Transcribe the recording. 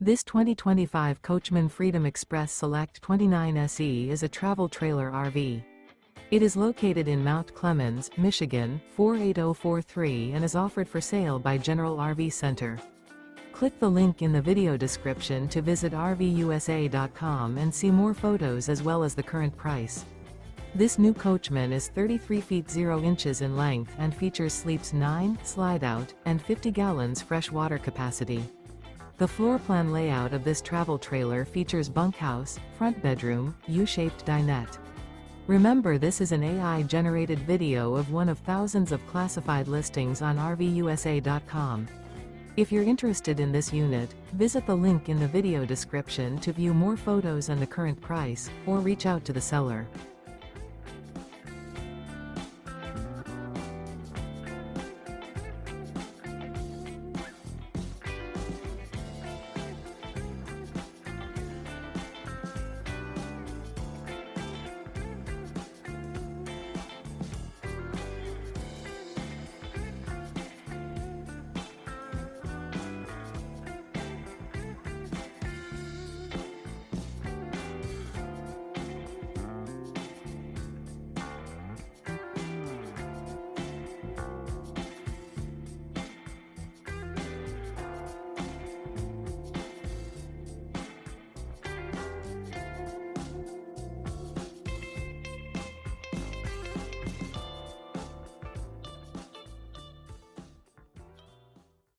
This 2025 Coachmen Freedom Express Select 29 SE is a travel trailer RV. It is located in Mount Clemens, Michigan, 48043 and is offered for sale by General RV Center. Click the link in the video description to visit RVUSA.com and see more photos as well as the current price. This new Coachmen is 33 feet 0 inches in length and features sleeps 9, Slideout, and 50 gallons fresh water capacity. The floor plan layout of this travel trailer features bunkhouse, front bedroom, U-shaped dinette. Remember, this is an AI-generated video of one of thousands of classified listings on RVUSA.com. If you're interested in this unit, visit the link in the video description to view more photos and the current price, or reach out to the seller.